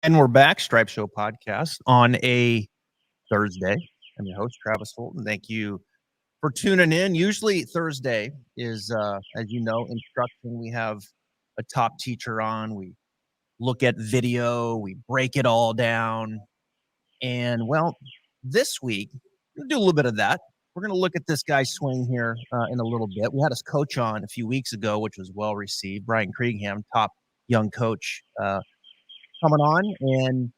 And we're back, Stripe Show podcast on a Thursday. I'm your host, Travis Fulton. Thank you for tuning in. Usually Thursday is, as you know, instruction. We have a top teacher on. We look at video. We break it all down. And, well, this week, we'll do a little bit of that. We're going to look at this guy's swing here in a little bit. We had his coach on a few weeks ago, which was well received. Brian Kriegham, top young coach, coming on, and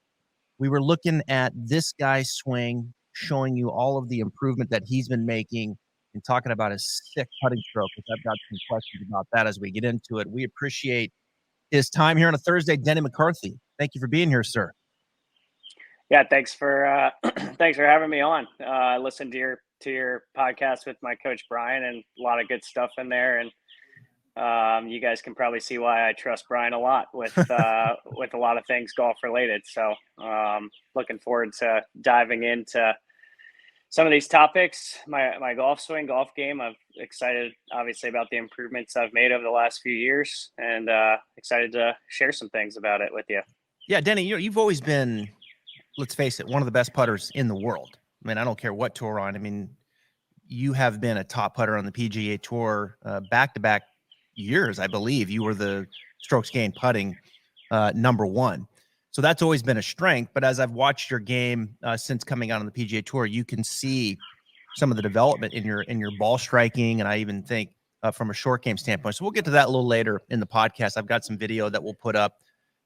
we were looking at this guy's swing, showing you all of the improvement that he's been making and talking about his sick putting stroke, which I've got some questions about that as we get into it. We appreciate his time here on a Thursday. Denny McCarthy, thank you for being here, sir. Yeah, thanks for thanks for having me on. I listened to your podcast with my coach Brian, and a lot of good stuff in there. And you guys can probably see why I trust Brian a lot with a lot of things golf related. So looking forward to diving into some of these topics. My golf swing, golf game. I'm excited, obviously, about the improvements I've made over the last few years, and excited to share some things about it with you. Yeah, Denny, you've always been, let's face it, one of the best putters in the world. I mean, I don't care what tour on. I mean, you have been a top putter on the PGA Tour back-to-back years, I believe. You were the strokes gained putting number one. So that's always been a strength. But as I've watched your game since coming out on the PGA Tour, you can see some of the development in your ball striking, and I even think from a short game standpoint. So we'll get to that a little later in the podcast. I've got some video that we'll put up,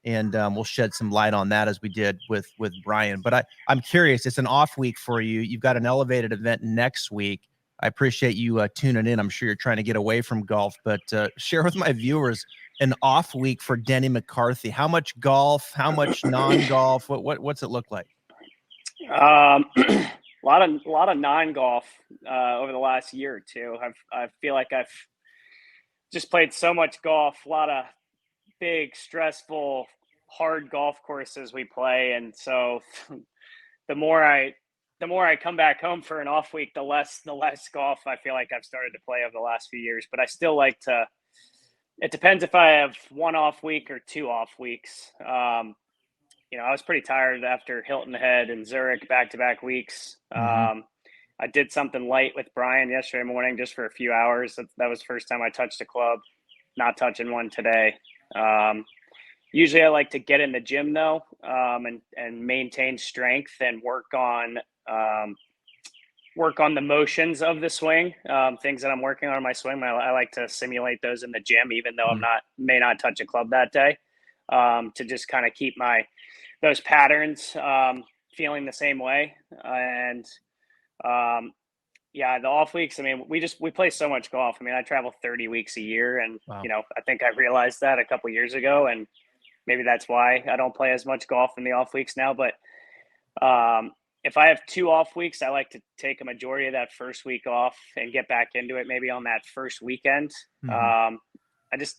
and we'll shed some light on that as we did with Brian. But I'm curious. It's an off week for you. You've got an elevated event next week. I appreciate you tuning in. I'm sure you're trying to get away from golf, but share with my viewers an off week for Denny McCarthy. How much golf? How much non-golf? What's it look like? A lot of non-golf over the last year or two. I feel like I've just played so much golf. A lot of big, stressful, hard golf courses we play, and so the more I come back home for an off week, the less golf I feel like I've started to play over the last few years. But I still like to. It depends if I have one off week or two off weeks. I was pretty tired after Hilton Head and Zurich back-to-back weeks. Mm-hmm. I did something light with Brian yesterday morning just for a few hours. That was the first time I touched a club. Not touching one today. Usually I like to get in the gym though, and maintain strength and work on the motions of the swing, things that I'm working on in my swing. I like to simulate those in the gym, even though may not touch a club that day, to just kind of keep those patterns feeling the same way. And the off weeks, I mean, we play so much golf. I mean, I travel 30 weeks a year, and wow. I think I realized that a couple of years ago, and maybe that's why I don't play as much golf in the off weeks now. But if I have two off weeks, I like to take a majority of that first week off and get back into it maybe on that first weekend. Mm-hmm.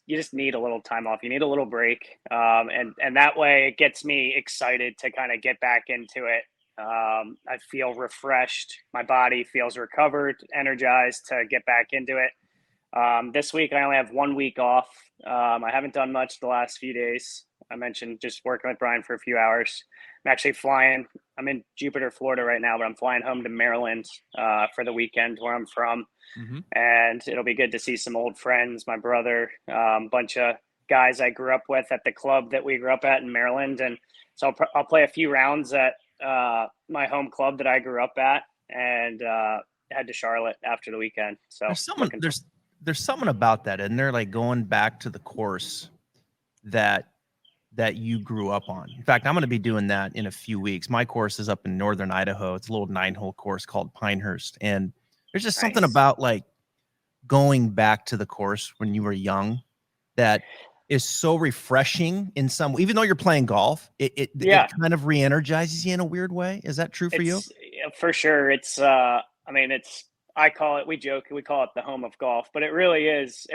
You just need a little time off. You need a little break. And that way it gets me excited to kind of get back into it. I feel refreshed. My body feels recovered, energized to get back into it. This week, I only have 1 week off. I haven't done much the last few days. I mentioned just working with Brian for a few hours. I'm actually flying. I'm in Jupiter, Florida right now, but I'm flying home to Maryland for the weekend where I'm from. Mm-hmm. And it'll be good to see some old friends, my brother, bunch of guys I grew up with at the club that we grew up at in Maryland. And so I'll play a few rounds at my home club that I grew up at, and head to Charlotte after the weekend. So there's something about that, and they're like going back to the course that you grew up on. In fact, I'm going to be doing that in a few weeks. My course is up in northern Idaho. It's a little 9-hole course called Pinehurst, and there's just something about like going back to the course when you were young that is so refreshing in some, even though you're playing golf, it kind of re-energizes you in a weird way. Is that true for you? For sure. It's, I call it, we joke, we call it the home of golf, but it really is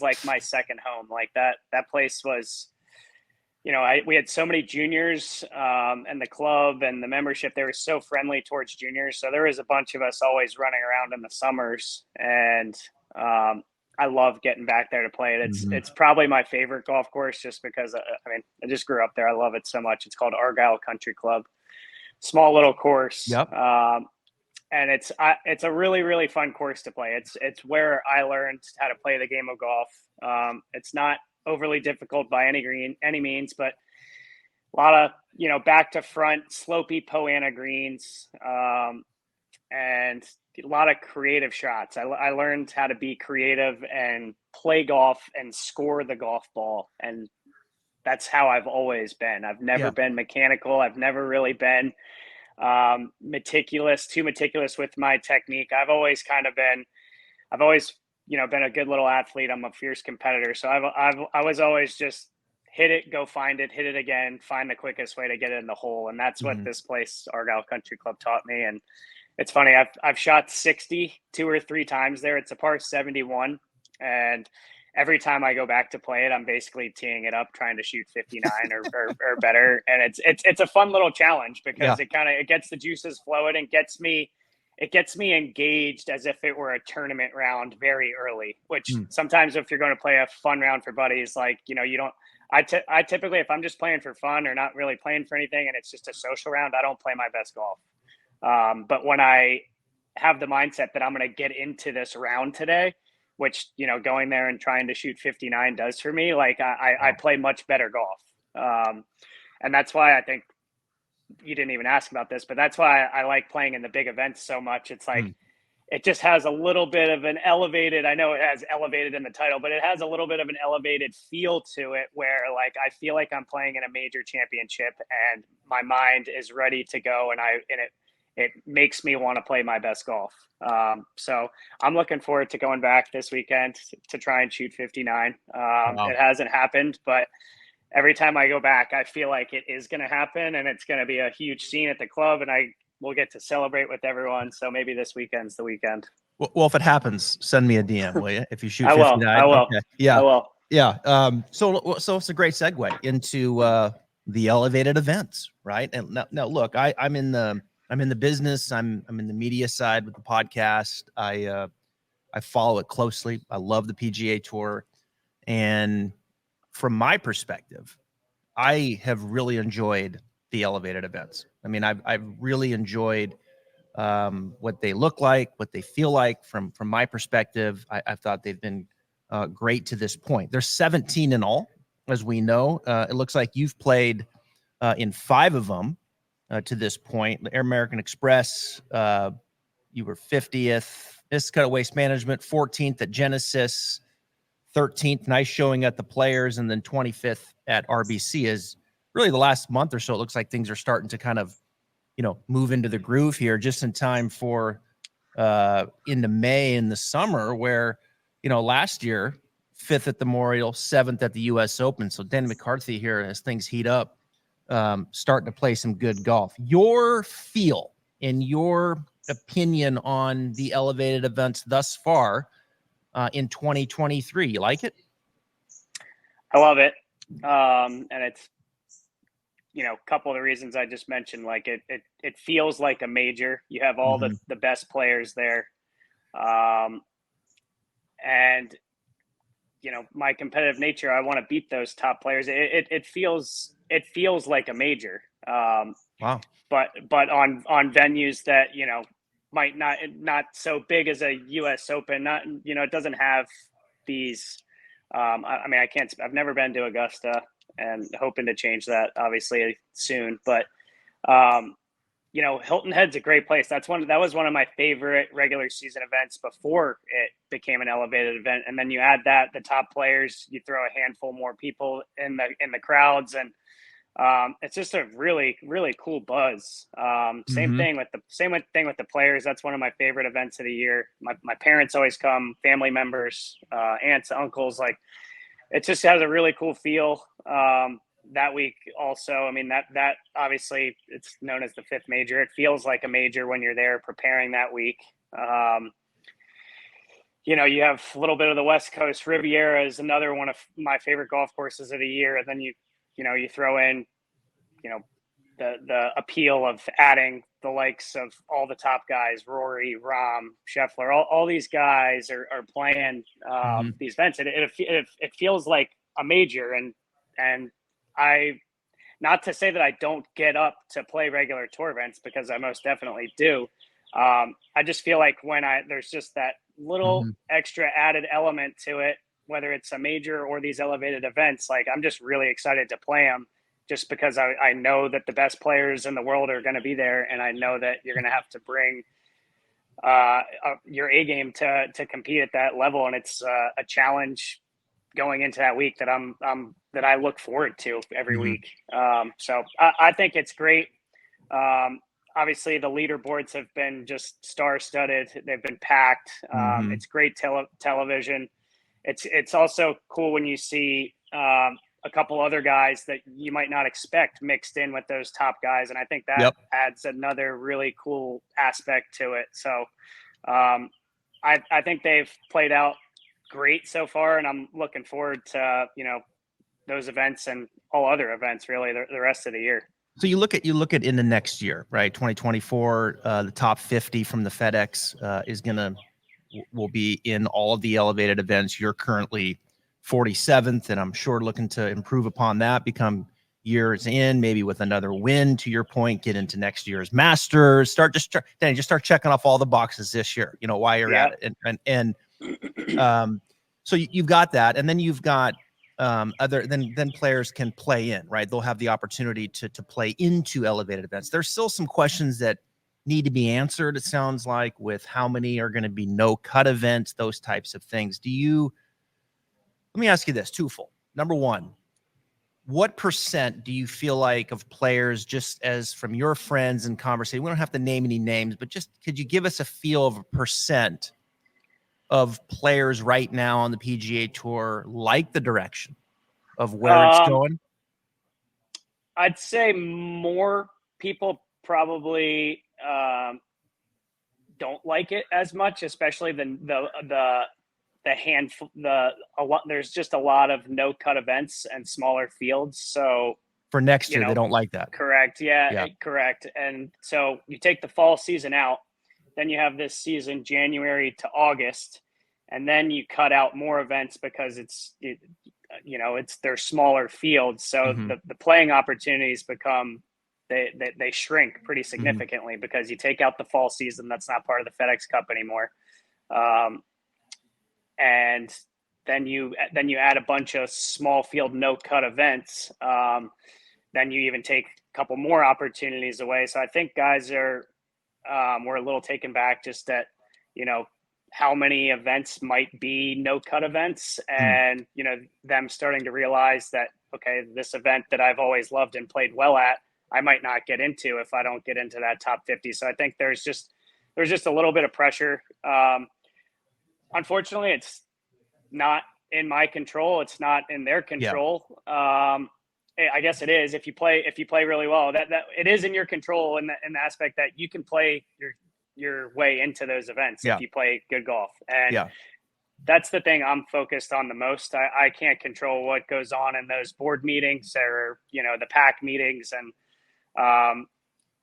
like my second home. Like that place was, we had so many juniors, and the club and the membership, they were so friendly towards juniors. So there was a bunch of us always running around in the summers, and I love getting back there to play it. Mhm. It's probably my favorite golf course just because I just grew up there. I love it so much. It's called Argyle Country Club. Small little course. Yep. And it's a really, really fun course to play. It's where I learned how to play the game of golf. It's not overly difficult by any means, but a lot of, back to front, slopey Poana greens, and a lot of creative shots. I learned how to be creative and play golf and score the golf ball. And that's how I've always been. I've never Yeah. been mechanical. I've never really been too meticulous with my technique. I've always been a good little athlete. I'm a fierce competitor. So I was always just hit it, go find it, hit it again, find the quickest way to get it in the hole. And that's what Mhm. this place, Argyle Country Club, taught me. And it's funny. I've shot 60 2 or 3 times there. It's a par 71. And every time I go back to play it, I'm basically teeing it up, trying to shoot 59 or better. And it's a fun little challenge Yeah. because it gets the juices flowing and gets me engaged as if it were a tournament round very early, which sometimes if you're going to play a fun round for buddies, like, you don't, I typically, if I'm just playing for fun or not really playing for anything and it's just a social round, I don't play my best golf. But when I have the mindset that I'm going to get into this round today, which, going there and trying to shoot 59 does for me, like I play much better golf. And that's why I think you didn't even ask about this, but that's why I like playing in the big events so much. It's like, it just has a little bit of an elevated, I know it has elevated in the title, but it has a little bit of an elevated feel to it where like, I feel like I'm playing in a major championship and my mind is ready to go. And it makes me want to play my best golf. So I'm looking forward to going back this weekend to try and shoot 59. Wow. It hasn't happened, but every time I go back, I feel like it is going to happen and it's going to be a huge scene at the club and I will get to celebrate with everyone. So maybe this weekend's the weekend. Well, if it happens, send me a DM, will you? If you shoot I will. 59. I will. Okay. Yeah. I will. Yeah. So it's a great segue into the elevated events, right? And now look, I'm in the business. I'm in the media side with the podcast. I follow it closely. I love the PGA Tour, and from my perspective, I have really enjoyed the elevated events. I mean, I've really enjoyed what they look like, what they feel like. From my perspective, I thought they've been great to this point. There's 17 in all, as we know. It looks like you've played in 5 of them to this point. The Air American Express, you were 50th. Miscut Waste Management, 14th at Genesis, 13th, nice showing at the Players, and then 25th at RBC. Is really the last month or so, it looks like things are starting to kind of, move into the groove here just in time for into May in the summer where, last year, 5th at the Memorial, 7th at the U.S. Open. So Denny McCarthy here, as things heat up, starting to play some good golf. Your feel and your opinion on the elevated events thus far in 2023. You like it? I love it. And it's, a couple of the reasons I just mentioned, like it feels like a major. You have all the best players there. And, my competitive nature, I want to beat those top players. It feels like a major. Wow. But on venues that, might not so big as a US Open, not, it doesn't have these, I've never been to Augusta and hoping to change that obviously soon, but, Hilton Head's a great place. That was one of my favorite regular season events before it became an elevated event. And then you add the top players, you throw a handful more people in the crowds, and it's just a really, really cool buzz. Same thing with the players. That's one of my favorite events of the year. My parents always come, family members, aunts, uncles. Like, it just has a really cool feel. That week also, I mean, that obviously it's known as the 5th major. It feels like a major when you're there preparing that week. You have a little bit of the West Coast. Riviera is another one of my favorite golf courses of the year. And then you throw in, the appeal of adding the likes of all the top guys, Rory, Rahm, Scheffler, all these guys are playing these events. It feels like a major, and I, not to say that I don't get up to play regular tour events, because I most definitely do. I just feel like when there's just that little extra added element to it, whether it's a major or these elevated events, like I'm just really excited to play them, just because I know that the best players in the world are going to be there, and I know that you're going to have to bring your A game to compete at that level, and it's a challenge going into that week that that I look forward to every week. So I think it's great. Obviously, the leaderboards have been just star-studded. They've been packed. It's great television. It's also cool when you see a couple other guys that you might not expect mixed in with those top guys, and I think that adds another really cool aspect to it. So I think they've played out great so far, and I'm looking forward to those events and all other events really the rest of the year. So you look at in the next year, right? 2024, the top 50 from the FedEx will be in all of the elevated events. You're currently 47th, and I'm sure looking to improve upon that, become years in, maybe with another win, to your point, get into next year's Masters, start checking off all the boxes this year, while you're at it. And so you've got that, and then you've got other then players can play in, right? They'll have the opportunity to play into elevated events. There's still some questions that need to be answered, it sounds like, with how many are going to be no cut events, those types of things. Let me ask you this, twofold. Number one, what percent do you feel like of players, just as from your friends and conversation, we don't have to name any names, but just could you give us a feel of a percent of players right now on the PGA Tour like the direction of where it's going? I'd say more people probably don't like it as much, especially the handful. There's just a lot of no cut events and smaller fields. So for next year, they don't like that. Correct. Yeah, correct. And so you take the fall season out, then you have this season January to August, and then you cut out more events because they're smaller fields. So the playing opportunities they shrink pretty significantly because you take out the fall season. That's not part of the FedEx Cup anymore. And then you add a bunch of small field no cut events. Then you even take a couple more opportunities away. So I think guys were a little taken back just at, how many events might be no cut events, and, them starting to realize that, okay, this event that I've always loved and played well at, I might not get into if I don't get into that top 50. So I think there's just a little bit of pressure. Unfortunately, it's not in my control. It's not in their control. I guess it is if you play really well. That it is in your control in the aspect that you can play your way into those events if you play good golf. And that's the thing I'm focused on the most. I can't control what goes on in those board meetings or the pack meetings, and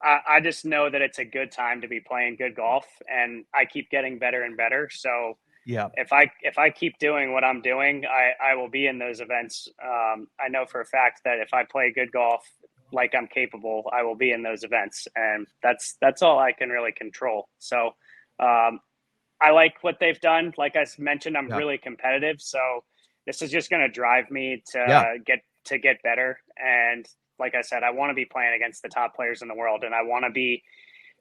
I just know that it's a good time to be playing good golf, and I keep getting better and better. So if I keep doing what I'm doing, I will be in those events. I know for a fact that if I play good golf like I'm capable, I will be in those events, and that's all I can really control. So I like what they've done. Like I mentioned, I'm really competitive, so this is just going to drive me to get better. And like I said, I want to be playing against the top players in the world, and I want to be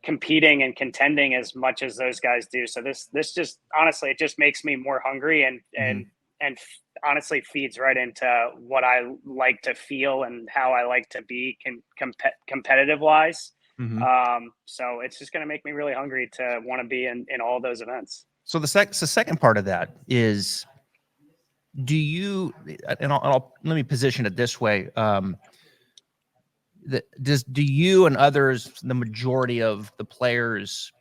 competing and contending as much as those guys do. So this just honestly, it just makes me more hungry and honestly feeds right into what I like to feel and how I like to be competitive wise. So it's just going to make me really hungry to want to be in all those events. So the second part of that is, do you, and let me position it this way. Do you and others, the majority of the players,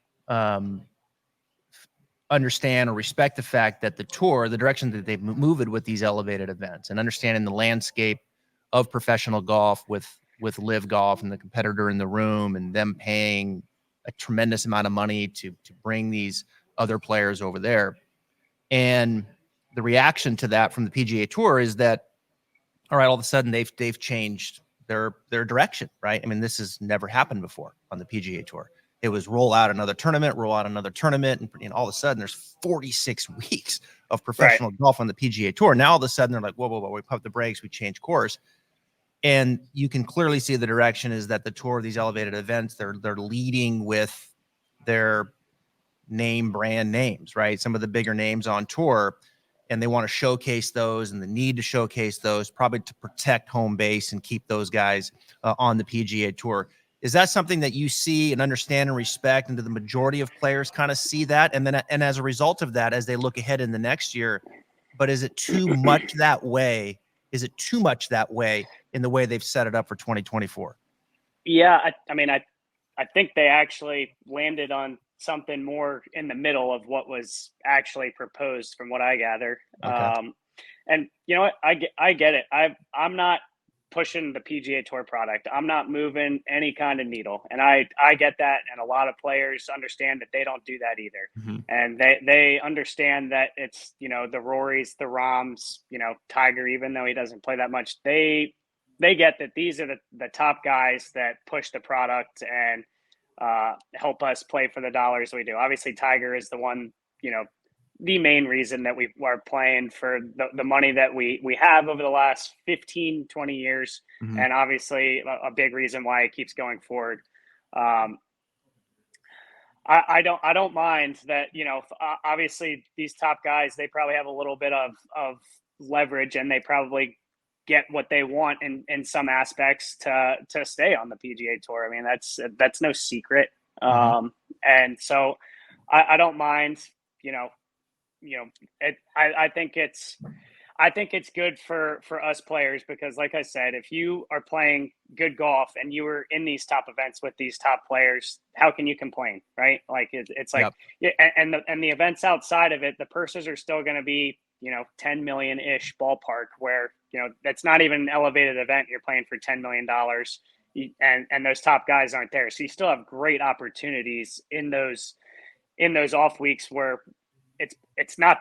understand or respect the fact that the tour, the direction that they've moved with these elevated events, and understanding the landscape of professional golf with live golf and the competitor in the room, and them paying a tremendous amount of money to bring these other players over there. And the reaction to that from the PGA Tour is that, all right, all of a sudden they've changed their direction, right? I mean, this has never happened before on the PGA Tour. It was roll out another tournament, and all of a sudden there's 46 weeks of professional golf on the PGA Tour. Now all of a sudden they're like, whoa, we pump the brakes, we change course. And you can clearly see the direction is that the tour, these elevated events, they're leading with their brand names, right? Some of the bigger names on tour, and they want to showcase those and the need to showcase those probably to protect home base and keep those guys on the PGA Tour. Is that something that you see and understand and respect, and do the majority of players kind of see that? And then, and as a result of that, as they look ahead in the next year, but is it too much that way? Is it too much that way in the way they've set it up for 2024? Yeah, I mean, I think they actually landed on something more in the middle of what was actually proposed, from what I gather. Okay. And you know what? I get it. I'm not pushing the PGA Tour product. I'm not moving any kind of needle, and I get that. And a lot of players understand that they don't do that either. Mm-hmm. And they understand that it's, you know, the Rorys, the Rahms, you know, Tiger, even though he doesn't play that much, they get that these are the top guys that push the product and help us play for the dollars we do. Obviously, Tiger is the one, you know, the main reason that we are playing for the money that we have over the last 15, 20 years. Mm-hmm. And obviously a big reason why it keeps going forward. I don't mind that, you know, obviously these top guys, they probably have a little bit of leverage, and they probably get what they want in some aspects to stay on the PGA Tour. I mean, that's no secret. Mm-hmm. And so I don't mind, I think it's good for us players, because like I said, if you are playing good golf and you were in these top events with these top players, how can you complain, right? Like it's like, yep. and the events outside of it, the purses are still going to be, 10 million ish ballpark, where, that's not even an elevated event. You're playing for $10 million, and those top guys aren't there. So you still have great opportunities in those off weeks where it's not,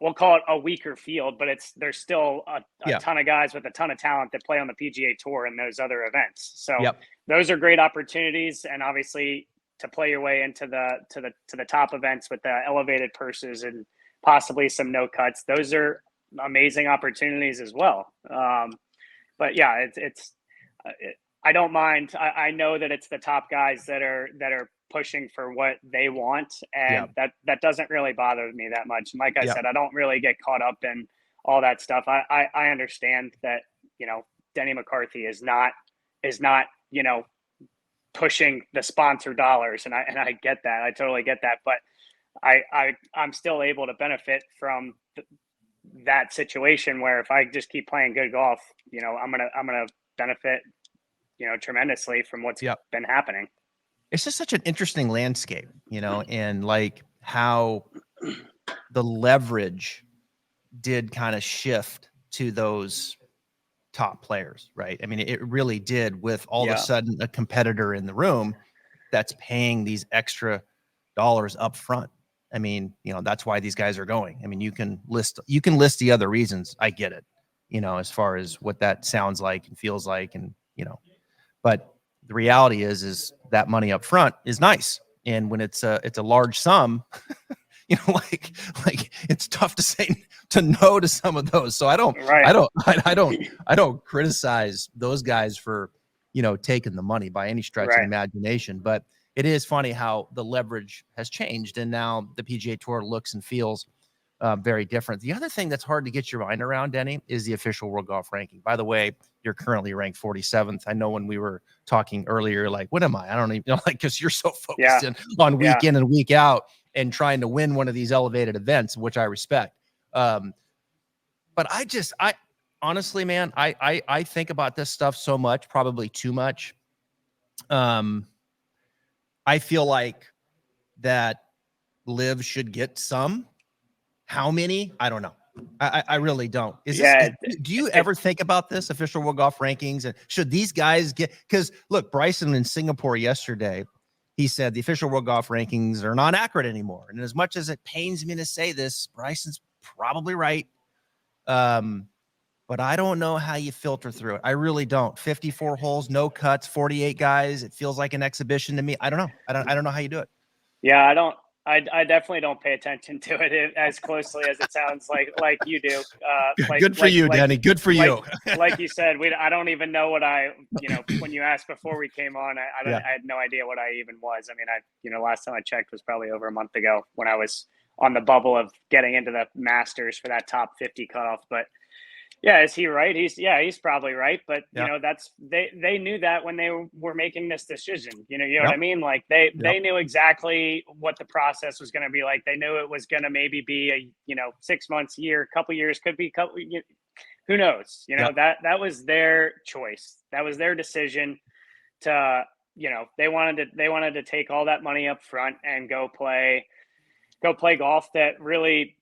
we'll call it a weaker field, but there's still a ton of guys with a ton of talent that play on the PGA Tour and those other events. So those are great opportunities, and obviously to play your way into the top events with the elevated purses and possibly some no cuts, those are amazing opportunities as well. But yeah, I don't mind. I know that it's the top guys that are pushing for what they want, and that doesn't really bother me that much. And like I said, I don't really get caught up in all that stuff. I understand that, Denny McCarthy is not pushing the sponsor dollars, and I get that. I totally get that. But I'm still able to benefit from that situation, where if I just keep playing good golf, I'm gonna benefit, tremendously from what's been happening. It's just such an interesting landscape, and like how the leverage did kind of shift to those top players, right? I mean, it really did, with all of a sudden a competitor in the room that's paying these extra dollars up front. I mean, that's why these guys are going. I mean, you can list the other reasons. I get it, as far as what that sounds like and feels like, and, but the reality is that money up front is nice. And when it's a large sum, like it's tough to say no to some of those. So I don't criticize those guys for, taking the money by any stretch of the imagination, but it is funny how the leverage has changed, and now the PGA Tour looks and feels very different. The other thing that's hard to get your mind around, Denny, is the official World Golf Ranking. By the way, you're currently ranked 47th. I know when we were talking earlier, like, what am I? I don't even because you're so focused on week in and week out and trying to win one of these elevated events, which I respect. But I honestly, man, I think about this stuff so much, probably too much. I feel like that Liv should get some. How many? I don't know. I really don't. Do you ever think about this official World Golf Rankings, and should these guys get? Because look, Bryson in Singapore yesterday, he said the official world golf rankings are not accurate anymore. And as much as it pains me to say this, Bryson's probably right. But I don't know how you filter through it. I really don't. 54 holes, no cuts, 48 guys. It feels like an exhibition to me. I don't know. I don't know how you do it. Yeah, I don't. I definitely don't pay attention to it as closely as it sounds like you do. Good for you, Denny. Good for you. Like you said, I don't even know what when you asked before we came on, I had no idea what I even was. I mean, last time I checked was probably over a month ago when I was on the bubble of getting into the Masters for that top 50 cutoff. But yeah, is he right? He's probably right. But that's they knew that when they were making this decision. You know what I mean? Like they knew exactly what the process was going to be like. They knew it was going to maybe be a 6 months, year, couple years, could be couple. Who knows? That was their choice. That was their decision to they wanted to take all that money up front and go play golf that really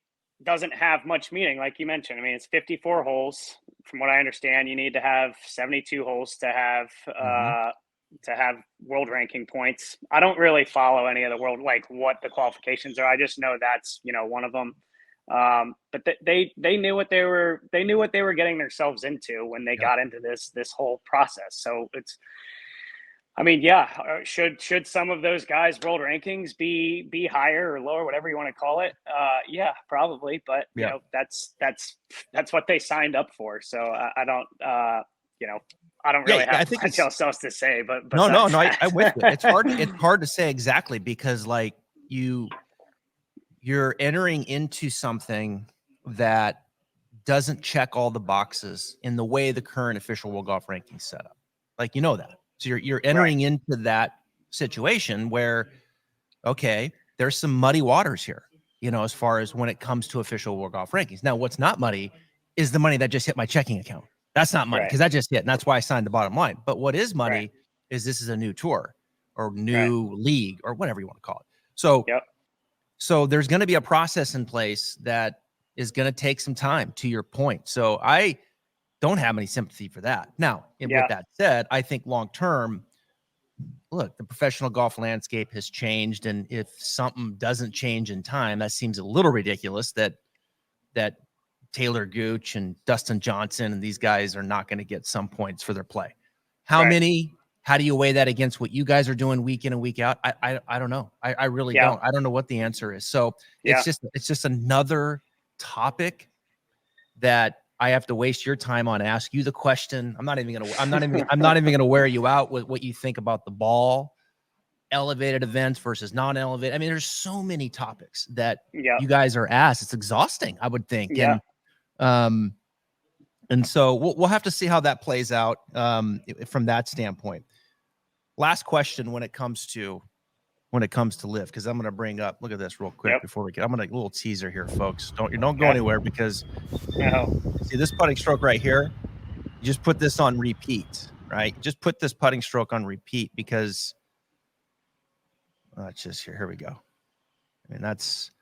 doesn't have much meaning, like you mentioned. I mean, it's 54 holes. From what I understand, you need to have 72 holes to have world ranking points. I don't really follow any of the world, like what the qualifications are. I just know that's one of them. But they knew what they were getting themselves into when they got into this whole process. So it's. I mean, yeah. Should some of those guys' world rankings be higher or lower, whatever you want to call it? Yeah, probably. But that's what they signed up for. So I don't really have much else to say. But no. I'm with you. It's hard to say exactly because like you're entering into something that doesn't check all the boxes in the way the current official world golf rankings set up. Like that. So you're entering into that situation where, okay, there's some muddy waters here, as far as when it comes to official world golf rankings. Now, what's not muddy is the money that just hit my checking account. That's not money because that just hit, and that's why I signed the bottom line. But what is money is this is a new tour or new league or whatever you want to call it. So there's going to be a process in place that is going to take some time, to your point. So I don't have any sympathy for that. Now, with that said, I think long term, look, the professional golf landscape has changed, and if something doesn't change in time, that seems a little ridiculous that Taylor Gooch and Dustin Johnson and these guys are not going to get some points for their play. How many? How do you weigh that against what you guys are doing week in and week out? I don't know. I really don't. I don't know what the answer is. So it's just another topic that I have to waste your time on, ask you the question. I'm not even gonna wear you out with what you think about the ball, elevated events versus non-elevated. I mean, there's so many topics that you guys are asked. It's exhausting, I would think. And so we'll have to see how that plays out from that standpoint. Last question when it comes to live, because I'm going to bring up, look at this real quick before we get, I'm going to a little teaser here, folks. Don't go anywhere because see this putting stroke right here. You just put this on repeat, right? Just put this putting stroke on repeat because it's just here. Here we go. I mean, that's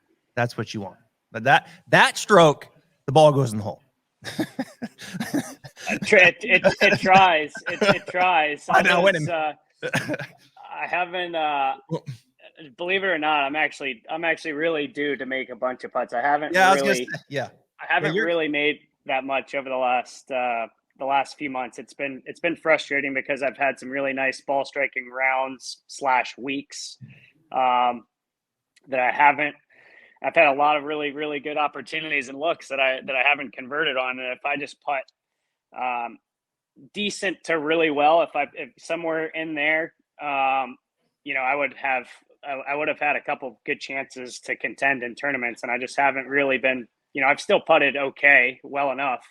what you want. But that stroke, the ball goes in the hole. It tries. It tries. I know. Wait a minute. I haven't. Believe it or not, I'm actually really due to make a bunch of putts. I haven't really made that much over the last few months. It's been frustrating because I've had some really nice ball striking rounds / weeks that I haven't. I've had a lot of really, really good opportunities and looks that I haven't converted on. And if I just putt decent to really well, if somewhere in there, I would have had a couple good chances to contend in tournaments, and I just haven't really been. I've still putted okay, well enough.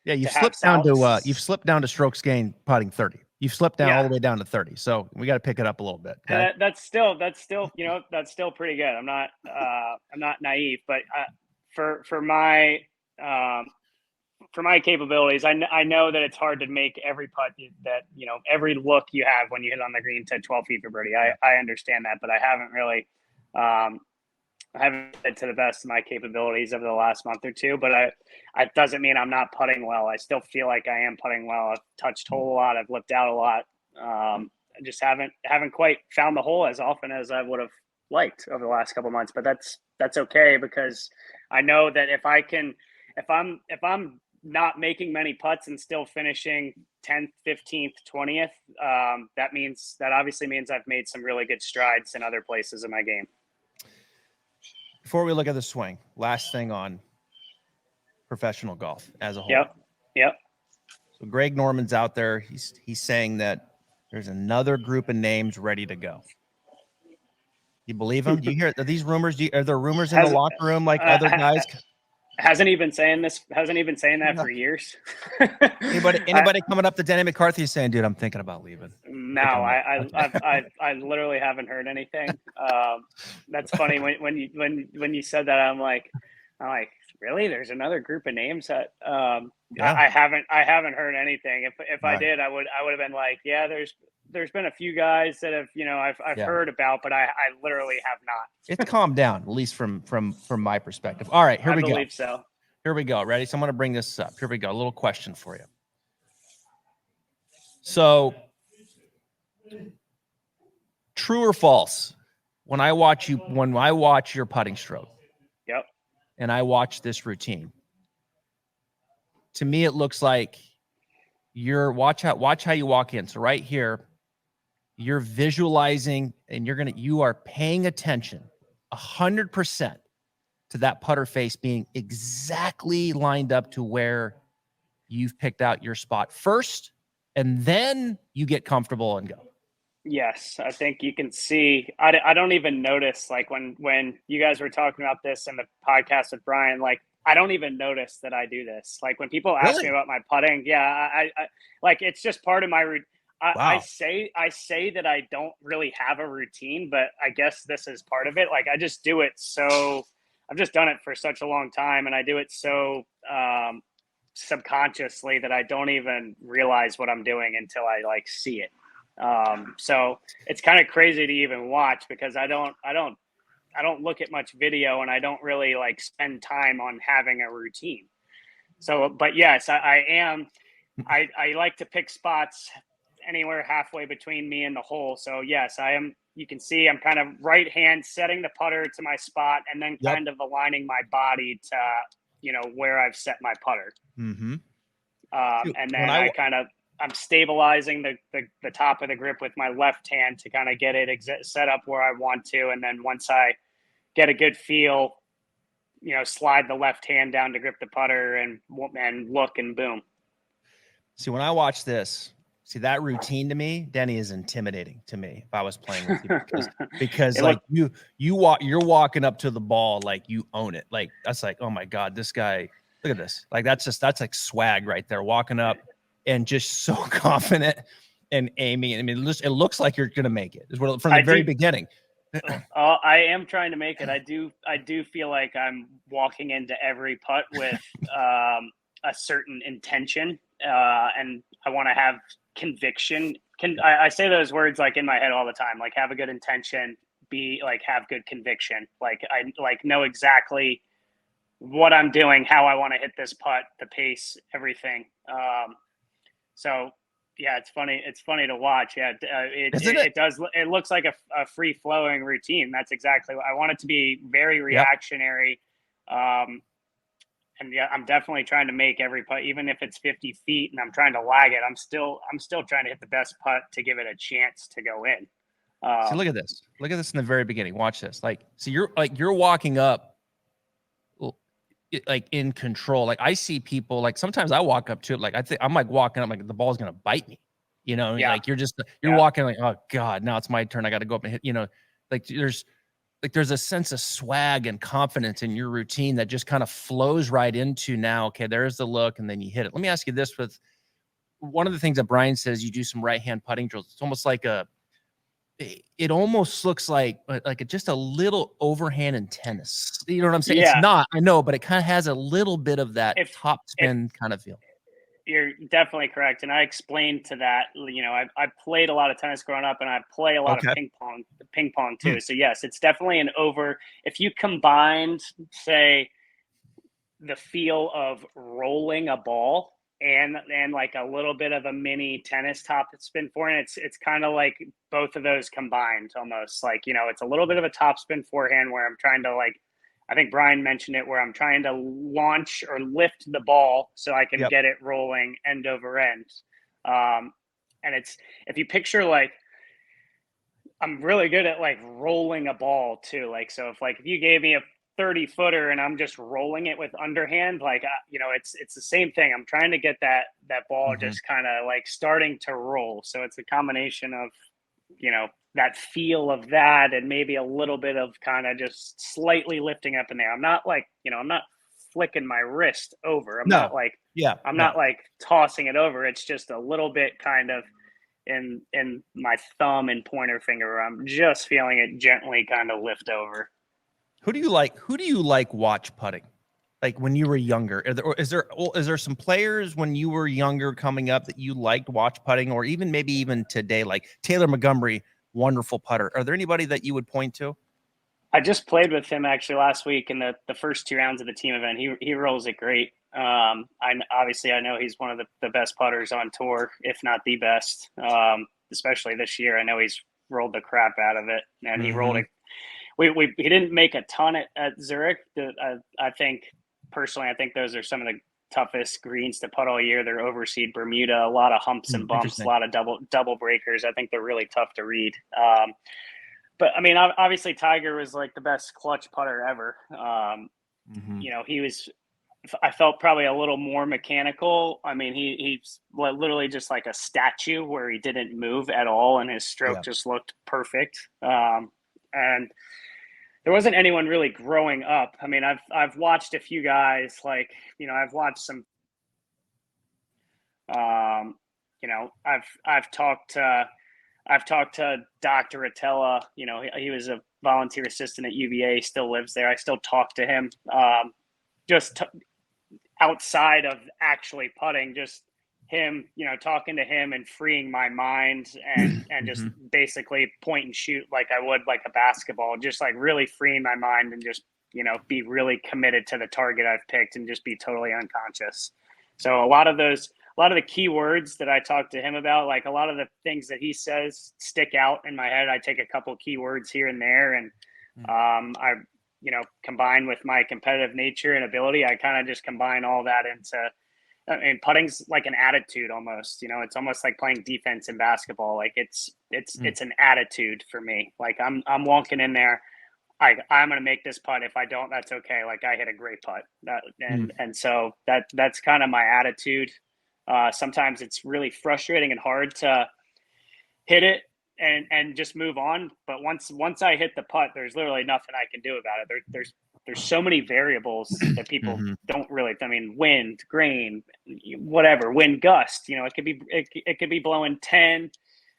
You've slipped down to strokes gained putting 30. You've slipped down all the way down to 30. So we got to pick it up a little bit. Okay? And that's still pretty good. I'm not naive, but for my capabilities, I know that it's hard to make every putt that, every look you have when you hit on the green to 12 feet for birdie. I understand that, but I haven't really, I haven't hit to the best of my capabilities over the last month or two, but it doesn't mean I'm not putting well. I still feel like I am putting well. I've touched hole a lot. I've lipped out a lot. I just haven't quite found the hole as often as I would have liked over the last couple of months. But that's okay, because I know that if I'm not making many putts and still finishing 10th, 15th, 20th, that obviously means I've made some really good strides in other places in my game. Before we look at the swing, last thing on professional golf as a whole. Yep. So Greg Norman's out there. He's saying that there's another group of names ready to go. You believe him? Do you hear? Are these rumors? Are there rumors in the locker room like other guys? Hasn't he been saying that for years? Anybody coming up to Denny McCarthy is saying, "Dude, I'm thinking about leaving." No, I literally haven't heard anything. That's funny when you said that. I'm like, really? There's another group of names that I haven't heard anything. If I did, I would have been like, yeah, there's been a few guys that have, I've heard about, but I literally have not. It's calmed down, at least from my perspective. All right, here we go. I believe so. Here we go. Ready? So I'm going to bring this up. Here we go. A little question for you. So, true or false? When I watch your putting stroke, yep, and I watch this routine, to me it looks like watch how you walk in. So right here, you're visualizing and you are paying attention 100% to that putter face being exactly lined up to where you've picked out your spot first, and then you get comfortable and go. Yes, I think you can see. I don't even notice, like when you guys were talking about this in the podcast with Brian, like I don't even notice that I do this. Like when people ask me about my putting, I like it's just part of my routine. I say that I don't really have a routine, but I guess this is part of it. Like I just do it. So I've just done it for such a long time, and I do it so subconsciously that I don't even realize what I'm doing until I like see it. So it's kind of crazy to even watch, because I don't look at much video, and I don't really like spend time on having a routine. So, but yes, I am. I like to pick spots anywhere halfway between me and the hole. So yes, I am. You can see I'm kind of right hand setting the putter to my spot, and then kind of aligning my body to, where I've set my putter. Mm-hmm. And then I'm stabilizing the top of the grip with my left hand to kind of get it set up where I want to. And then once I get a good feel, slide the left hand down to grip the putter and look, and boom. See, when I watch this, that routine to me, Denny, is intimidating to me if I was playing with you, because like you're walking up to the ball like you own it. Like that's like, oh my God, this guy, look at this. Like that's like swag right there, walking up and just so confident and aiming. I mean, it looks like you're going to make it from the very beginning. I am trying to make it. I do feel like I'm walking into every putt with a certain intention, and I want to have conviction. I say those words like in my head all the time, like have a good intention, have good conviction. Like I know exactly what I'm doing, how I want to hit this putt, the pace, everything. So yeah, it's funny. It's funny to watch. Yeah, it does. It looks like a free flowing routine. That's exactly what I want it to be. Very reactionary. And yeah, I'm definitely trying to make every putt, even if it's 50 feet and I'm trying to lag it. I'm still trying to hit the best putt to give it a chance to go in. See, look at this. Look at this in the very beginning. Watch this. So you're walking up, like in control. Like I see people, like sometimes I walk up to it, like I'm like walking up, like the ball's gonna bite me. Like you're walking like, oh God, now it's my turn. I got to go up and hit. Like there's a sense of swag and confidence in your routine that just kind of flows right into now. Okay, there's the look, and then you hit it. Let me ask you this: with one of the things that Brian says, you do some right hand putting drills. It's almost like it almost looks like just a little overhand in tennis. You know what I'm saying? Yeah. It's not, I know, but it kind of has a little bit of that top spin kind of feel. You're definitely correct. And I explained to that, I played a lot of tennis growing up, and I play a lot of ping pong too. So yes, it's definitely if you combined, say, the feel of rolling a ball and like a little bit of a mini tennis top spin forehand. It's kind of like both of those combined almost. Like, it's a little bit of a top spin forehand where I'm trying to, like, I think Brian mentioned it, where I'm trying to launch or lift the ball so I can get it rolling end over end. And it's, if you picture, like, I'm really good at like rolling a ball too. Like, so if you gave me a 30-footer and I'm just rolling it with underhand, like, it's the same thing. I'm trying to get that ball just kind of like starting to roll. So it's a combination of, that feel of that and maybe a little bit of kind of just slightly lifting up in there. I'm not like, I'm not flicking my wrist over. I'm not like tossing it over. It's just a little bit kind of in my thumb and pointer finger where I'm just feeling it gently kind of lift over. Who do you like watch putting? Like when you were younger, is there some players when you were younger coming up that you liked watch putting, or maybe even today, like Taylor Montgomery, wonderful putter? Are there anybody that you would point to? I just played with him actually last week in the first 2 rounds of the team event. He rolls it great. I know he's one of the best putters on tour, if not the best. Especially this year, I know he's rolled the crap out of it, and he rolled it. He didn't make a ton at Zurich. I think those are some of the toughest greens to putt all year. They're overseed Bermuda, a lot of humps and bumps, a lot of double breakers. I think they're really tough to read. But I mean, obviously Tiger was like the best clutch putter ever. He was, I felt probably a little more mechanical. I mean, he's literally just like a statue where he didn't move at all and his stroke just looked perfect. And there wasn't anyone really growing up. I mean, I've watched a few guys, like, I've watched some, I've talked to Dr. Rotella. He was a volunteer assistant at UVA, still lives there. I still talk to him, outside of actually putting, just him, talking to him and freeing my mind and just basically point and shoot like I would like a basketball, just like really freeing my mind and just, be really committed to the target I've picked and just be totally unconscious. So a lot of the key words that I talk to him about, like a lot of the things that he says stick out in my head. I take a couple key words here and there, and I, combined with my competitive nature and ability, I kind of just combine all that into. And putting's like an attitude almost. It's almost like playing defense in basketball. Like it's an attitude for me. Like I'm walking in there. I'm going to make this putt. If I don't, that's okay. Like I hit a great putt. And so that's kind of my attitude. Sometimes it's really frustrating and hard to hit it and just move on. But once I hit the putt, there's literally nothing I can do about it. There's so many variables that people don't really. I mean, wind, grain, whatever, wind gust. It could be blowing 10.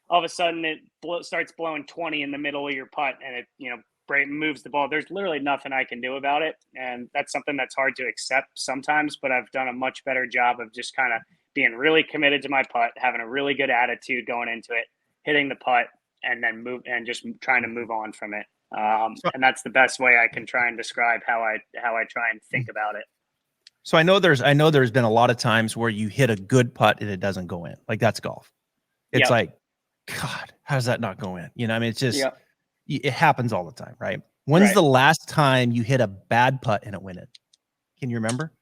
All of a sudden, it starts blowing 20 in the middle of your putt, and it moves the ball. There's literally nothing I can do about it, and that's something that's hard to accept sometimes. But I've done a much better job of just kind of being really committed to my putt, having a really good attitude going into it, hitting the putt, and then just trying to move on from it. And that's the best way I can try and describe how I try and think about it. So I know there's been a lot of times where you hit a good putt and it doesn't go in. Like that's golf. It's like, God, how does that not go in? I mean, it's just, it happens all the time, right? When's the last time you hit a bad putt and it went in? Can you remember?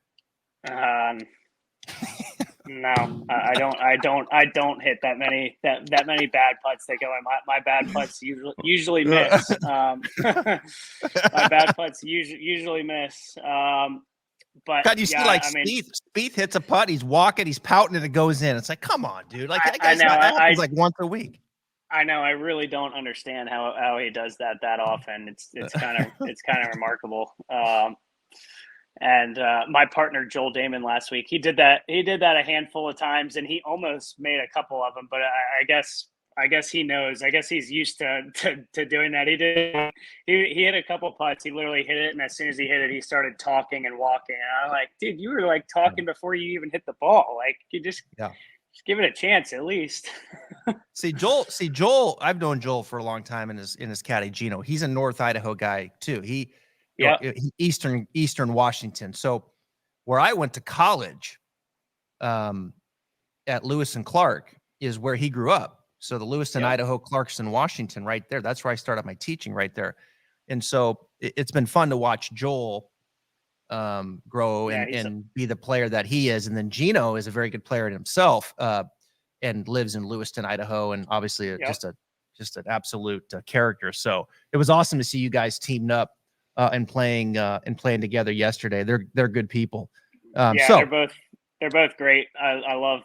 No, I don't hit that many bad putts that go in. My bad putts usually miss. My bad putts usually miss. But God, you see, Spieth hits a putt, he's walking, he's pouting, and it goes in. It's like, come on, dude! Like that guy's happens like once a week. I know. I really don't understand how he does that often. It's kind of remarkable. And my partner Joel Damon last week, he did that a handful of times, and he almost made a couple of them. But I guess he knows. I guess he's used to doing that. He hit a couple putts. He literally hit it, and as soon as he hit it, he started talking and walking. And I'm like, dude, you were like talking before you even hit the ball. Like you just give it a chance at least. See Joel. I've known Joel for a long time in his caddy Gino. He's a North Idaho guy too. Eastern Washington. So where I went to college, at Lewis and Clark is where he grew up. So the Lewiston, Yep. Idaho, Clarkston, Washington, right there. That's where I started my teaching right there. And so it's been fun to watch Joel grow Yeah, and be the player that he is. And then Gino is a very good player in himself and lives in Lewiston, Idaho, and obviously Yep. just an absolute character. So it was awesome to see you guys teamed up and playing together yesterday. They're good people. Yeah, So they're both great. I love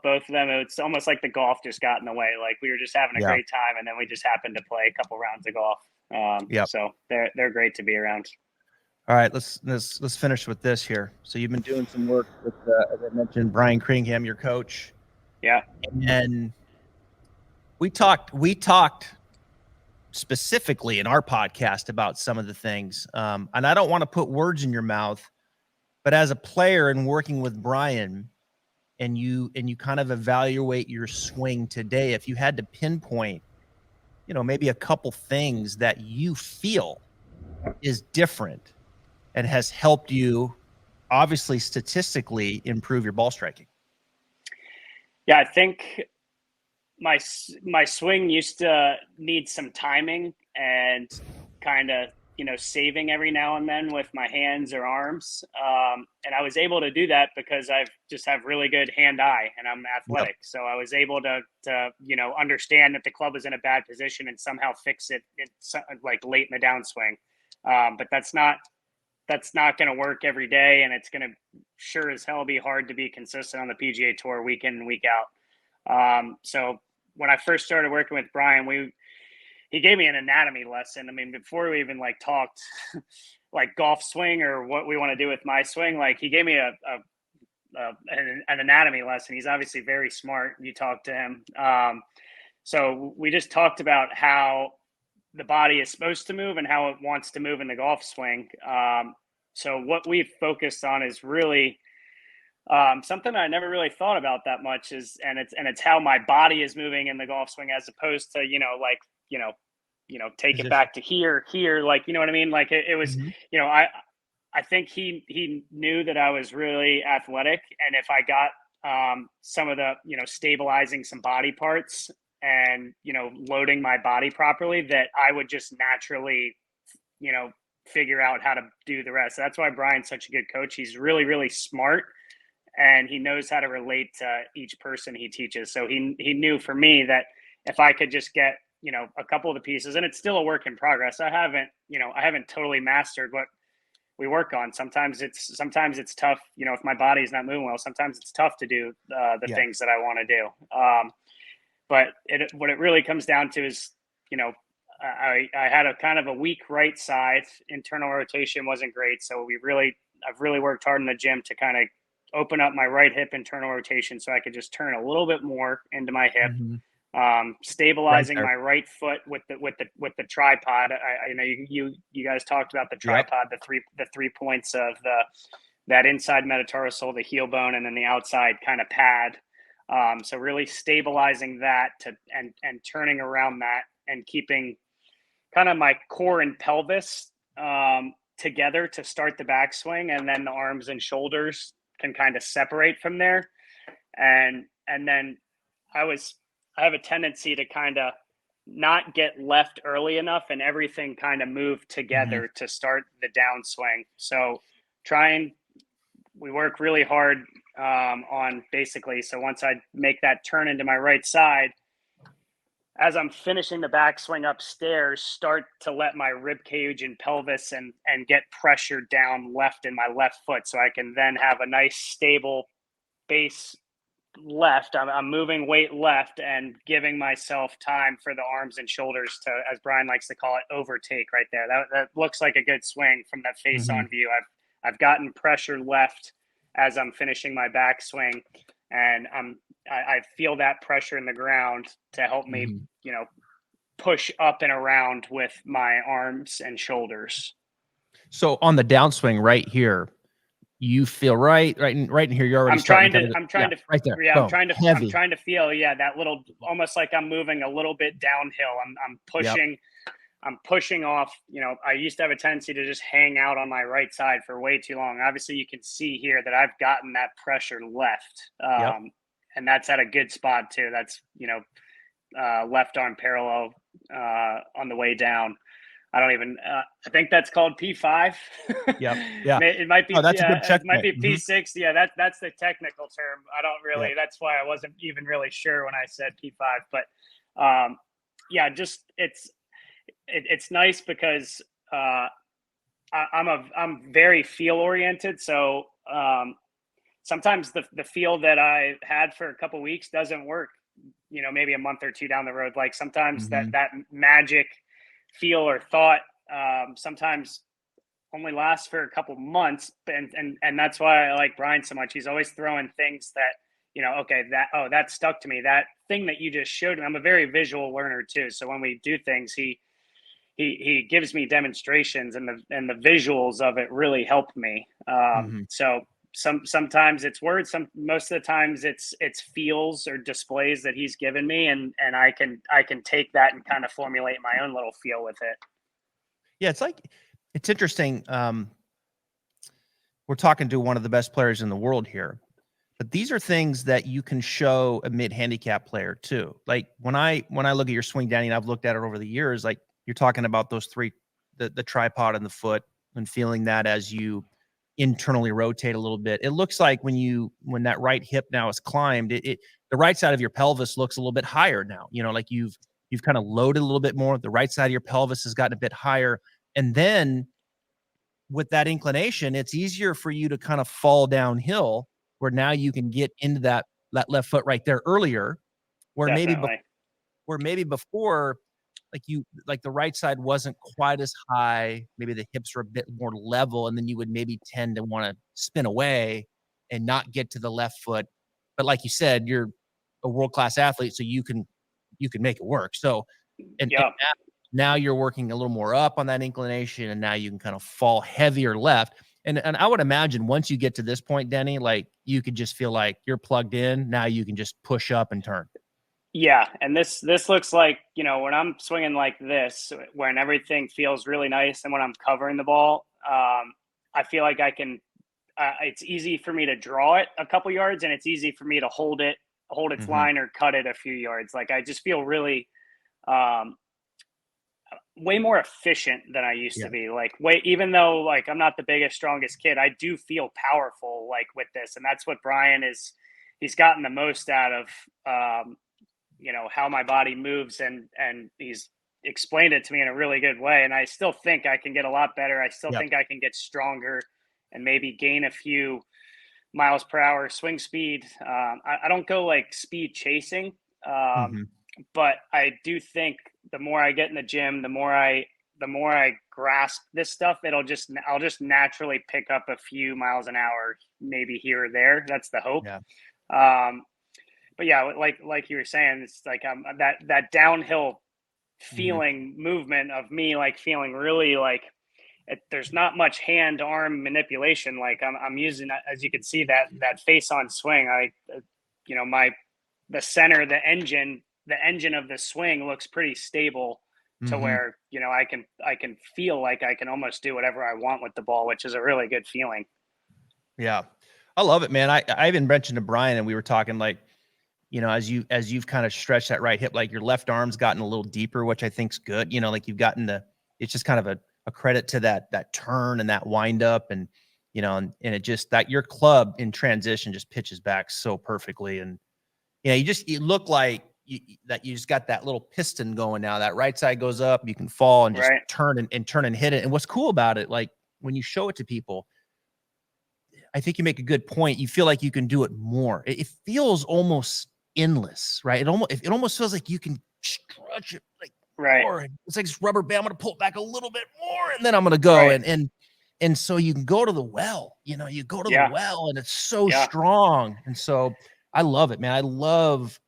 both of them. It's almost like the golf just got in the way. Like we were just having a Yeah. great time, and then we just happened to play a couple rounds of golf. Yep. So they're great to be around. All right, let's finish with this here. So you've been doing some work with, as I mentioned, Brian Cringham, your coach. Yeah. And we talked specifically in our podcast about some of the things. And I don't want to put words in your mouth, but as a player and working with Brian, and you kind of evaluate your swing today, if you had to pinpoint, maybe a couple things that you feel is different and has helped you obviously statistically improve your ball striking. Yeah, I think my swing used to need some timing and kind of saving every now and then with my hands or arms, and I was able to do that because I just have really good hand-eye and I'm athletic. Yep. So I was able to understand that the club was in a bad position and somehow fix it like late in the downswing. But that's not going to work every day, and it's going to sure as hell be hard to be consistent on the PGA Tour week in and week out. So when I first started working with Brian, he gave me an anatomy lesson. I mean, before we even talked like golf swing or what we want to do with my swing, he gave me an anatomy lesson. He's obviously very smart. You talk to him. So we just talked about how the body is supposed to move and how it wants to move in the golf swing. So what we've focused on is really something I never really thought about that much it's how my body is moving in the golf swing as opposed to, take Position. It back to here, you know what I mean? It was, mm-hmm. I think he knew that I was really athletic. And if I got some of the, stabilizing some body parts and, loading my body properly, that I would just naturally, figure out how to do the rest. That's why Brian's such a good coach. He's really, really smart and he knows how to relate to each person he teaches. So he knew for me that if I could just get, a couple of the pieces, and it's still a work in progress. I haven't totally mastered what we work on. Sometimes it's tough, if my body's not moving well, sometimes it's tough to do the things that I want to do. But what it really comes down to is, I had a kind of a weak right side. Internal rotation wasn't great. So I've really worked hard in the gym to kind of open up my right hip internal rotation so I could just turn a little bit more into my hip. Mm-hmm. Stabilizing my right foot with the tripod. I know you guys talked about the tripod, yep. the 3 points of that inside metatarsal, the heel bone, and then the outside kind of pad. So really stabilizing that and turning around that and keeping kind of my core and pelvis together to start the backswing, and then the arms and shoulders can kind of separate from there. And then I have a tendency to kind of not get left early enough and everything kind of move together mm-hmm. to start the downswing. So we work really hard on basically. So once I make that turn into my right side, as I'm finishing the backswing upstairs, start to let my rib cage and pelvis and get pressure down left in my left foot. So I can then have a nice stable base left. I'm moving weight left and giving myself time for the arms and shoulders to, as Brian likes to call it, overtake right there. That looks like a good swing from that face-on mm-hmm. view. I've gotten pressure left as I'm finishing my backswing, and I feel that pressure in the ground to help me, mm-hmm. Push up and around with my arms and shoulders. So on the downswing right here, you feel right in here. You're already. I'm trying to right there. Yeah, I'm trying to feel that little, almost like I'm moving a little bit downhill. I'm pushing. Yep. I'm pushing off. I used to have a tendency to just hang out on my right side for way too long. Obviously, you can see here that I've gotten that pressure left, Yep. and that's at a good spot too. That's left arm parallel on the way down. I don't even. I think that's called P5. Yep. Yeah. It might be. Oh, that's a good Yeah, it might checkpoint. be P6. Yeah, that's the technical term. I don't really. Yep. That's why I wasn't even really sure when I said P5. But yeah, just it's nice because I'm very feel oriented. So sometimes the feel that I had for a couple weeks doesn't work. Maybe a month or two down the road. Like sometimes Mm-hmm. that magic feel or thought sometimes only lasts for a couple months, and that's why I like Brian so much. He's always throwing things that okay, that stuck to me. That thing that you just showed me. I'm a very visual learner too, so when we do things, he gives me demonstrations, and the visuals of it really help me. Mm-hmm. So sometimes it's words, most of the times it's feels or displays that he's given me, and I can take that and kind of formulate my own little feel with it. Yeah, it's interesting. We're talking to one of the best players in the world here, but these are things that you can show a mid-handicap player too. Like when I look at your swing, Danny, and I've looked at it over the years, like you're talking about those three, the tripod and the foot, and feeling that as you internally rotate a little bit. It looks like when that right hip now is climbed, the right side of your pelvis looks a little bit higher now. Like you've kind of loaded a little bit more. The right side of your pelvis has gotten a bit higher. And then with that inclination, it's easier for you to kind of fall downhill, where now you can get into that left foot right there earlier, where Definitely. maybe before, like the right side wasn't quite as high, maybe the hips were a bit more level, and then you would maybe tend to want to spin away and not get to the left foot. But like you said, you're a world-class athlete, so you can make it work. So and Yeah. now you're working a little more up on that inclination, and now you can kind of fall heavier left. And I would imagine once you get to this point, Denny, like you could just feel like you're plugged in. Now you can just push up and turn. Yeah, and this looks like, when I'm swinging like this, when everything feels really nice, and when I'm covering the ball, I feel like I can. It's easy for me to draw it a couple yards, and it's easy for me to hold its Mm-hmm. line or cut it a few yards. Like I just feel really way more efficient than I used to be. Like even though like I'm not the biggest, strongest kid, I do feel powerful like with this, and that's what Brian is. He's gotten the most out of. How my body moves, and he's explained it to me in a really good way. And I still think I can get a lot better. I still think I can get stronger and maybe gain a few miles per hour swing speed. I don't go like speed chasing, but I do think the more I get in the gym, the more I grasp this stuff, I'll just naturally pick up a few miles an hour, maybe here or there. That's the hope. Yeah. But yeah, like you were saying, it's like that downhill feeling movement of me, like feeling really like there's not much hand arm manipulation. Like I'm using, as you can see, that face on swing. The center, the engine of the swing looks pretty stable to where I can feel like I can almost do whatever I want with the ball, which is a really good feeling. Yeah, I love it, man. I even mentioned to Brian, and we were talking like, as you've kind of stretched that right hip, like your left arm's gotten a little deeper, which I think's good. Like you've gotten it's just kind of a credit to that turn and that wind up, and and it just that your club in transition just pitches back so perfectly, and you look like you just got that little piston going now. That right side goes up, you can fall and just turn and hit it. And what's cool about it, like when you show it to people, I think you make a good point. You feel like you can do it more. It feels almost endless, right? It almost feels like you can stretch it like more. It's like this rubber band. I'm gonna pull it back a little bit more, and then I'm gonna go. And so you can go to the well. You go to the well, and it's so strong. And so I love it, man. I love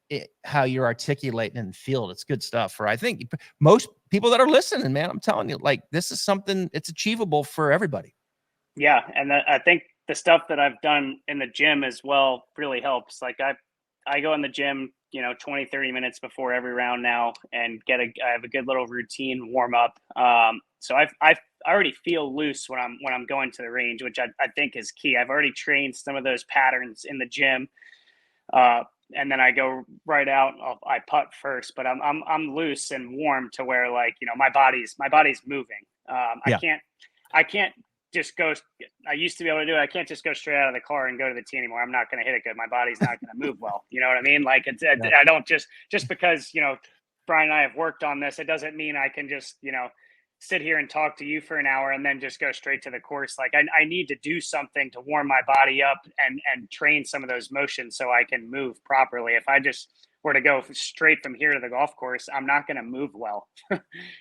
how you're articulating in the field. It's good stuff. For I think most people that are listening, man, I'm telling you, like this is something it's achievable for everybody. Yeah, and I think the stuff that I've done in the gym as well really helps. Like I go in the gym, 20, 30 minutes before every round now, and I have a good little routine warm up. So I already feel loose when I'm going to the range, which I think is key. I've already trained some of those patterns in the gym. And then I go right out. I putt first, but I'm loose and warm to where, like, my body's moving. I can't just go. I used to be able to do it. I can't just go straight out of the car and go to the tee anymore. I'm not going to hit it good. My body's not going to move well. You know what I mean? Like, I don't just because Brian and I have worked on this. It doesn't mean I can just sit here and talk to you for an hour and then just go straight to the course. Like, I need to do something to warm my body up and train some of those motions so I can move properly. If I just were to go straight from here to the golf course, I'm not going to move well.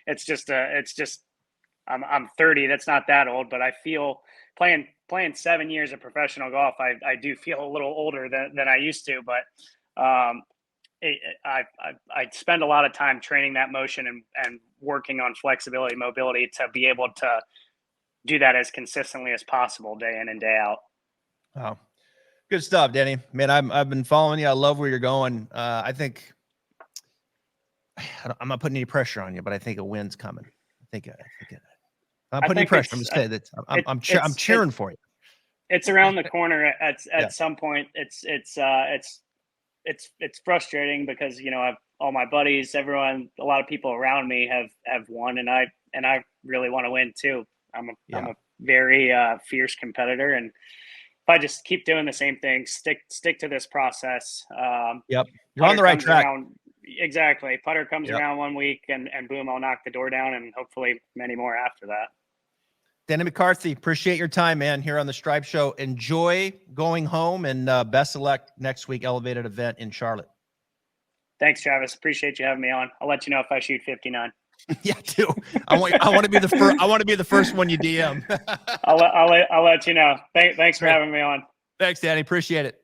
it's just I'm 30. That's not that old, but I feel playing 7 years of professional golf. I do feel a little older than I used to, but I spend a lot of time training that motion and working on flexibility, mobility to be able to do that as consistently as possible day in and day out. Wow. Good stuff, Denny. Man, I've been following you. I love where you're going. I think I'm not putting any pressure on you, but I think a win's coming. I'm not putting any pressure. I'm just saying that I'm cheering for you. It's around the corner at some point. It's frustrating because I've all my buddies, everyone, a lot of people around me have won, and I really want to win too. I'm a very fierce competitor, and if I just keep doing the same thing, stick to this process. You're on the right track. Exactly. Putter comes around 1 week, and boom, I'll knock the door down, and hopefully many more after that. Denny McCarthy, appreciate your time, man, here on the Stripe Show. Enjoy going home, and best of luck next week, Elevated event in Charlotte. Thanks, Travis. Appreciate you having me on. I'll let you know if I shoot 59. Yeah, too. I want to be the first. I want to be the first one you DM. I'll let you know. Thanks for having me on. Thanks, Danny. Appreciate it.